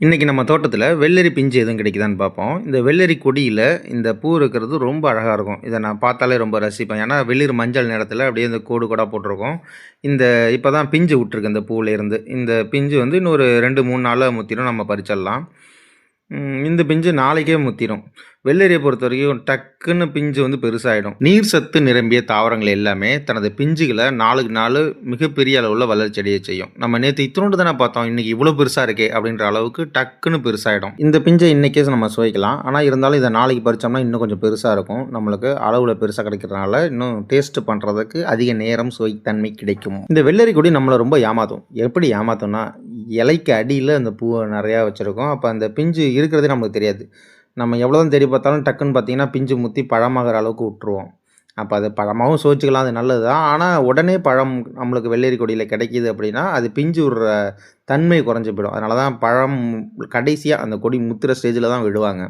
இன்னைக்கு நம்ம தோட்டத்துல வெள்ளரி பிஞ்சு எதுவும் கிடைக்குதான்னு பார்ப்போம். இந்த வெள்ளரி கொடியில இந்த பூ இருக்கிறது ரொம்ப அழகா இருக்கும். இத நான் பார்த்தாலே ரொம்ப ரசிப்பேன். ஏன்னா வெளிர் மஞ்சள் நிறத்துல அப்படியே இந்த கோடு கோடா போட்டிருக்கும். இந்த இப்பதான் பிஞ்சு விட்டுருக்கு இந்த பூவிலேருந்து. இந்த பிஞ்சு வந்து இன்னொரு 2, 3 நாள்ல முத்திரும். நம்ம பறிச்சிடலாம். இந்த பிஞ்சு நாளைக்கே முத்திரும். வெள்ளரியை பொறுத்தவரைக்கும் டக்குன்னு பிஞ்சு வந்து பெருசாயிடும். நீர் சத்து நிரம்பிய தாவரங்கள் எல்லாமே தனது பிஞ்சுகளை நாளுக்கு நாள் மிகப்பெரிய அளவுல வளர்ச்சி அடைய செய்யும். நம்ம நேத்து இத்துணூண்டு தானே பார்த்தோம். இன்னைக்கு இவ்வளோ பெருசா இருக்கே அப்படின்ற அளவுக்கு டக்குன்னு பெருசாயிடும். இந்த பிஞ்சை இன்னைக்கே நம்ம சுவைக்கலாம். ஆனா இருந்தாலும் இதை நாளைக்கு பறிச்சோம்னா இன்னும் கொஞ்சம் பெருசா இருக்கும். நம்மளுக்கு அளவுல பெருசா கிடைக்கிறதுனால இன்னும் டேஸ்ட் பண்றதுக்கு அதிக நேரம் சுவைத்தன்மை கிடைக்கும். இந்த வெள்ளரி கொடி நம்மளை ரொம்ப ஏமாத்தும். எப்படி ஏமாத்தும்னா, இலைக்கு அடியில அந்த பூவை நிறையா வச்சிருக்கும். அப்போ அந்த பிஞ்சு இருக்கிறதே நமக்கு தெரியாது. நம்ம எவ்வளோதான் தேடி பார்த்தாலும் டக்குன்னு பார்த்தீங்கன்னா, பிஞ்சு முத்தி பழமாகிற அளவுக்கு விட்டுருவோம். அப்போ அது பழமாவும் சுவைச்சுக்கலாம், அது நல்லது தான். ஆனா உடனே பழம் நம்மளுக்கு வெள்ளரி கொடியில கிடைக்கிது அப்படின்னா, அது பிஞ்சு விடுற தன்மை குறைஞ்சு போயிடும். அதனால தான் பழம் கடைசியா அந்த கொடி முத்துற ஸ்டேஜில தான் விடுவாங்க.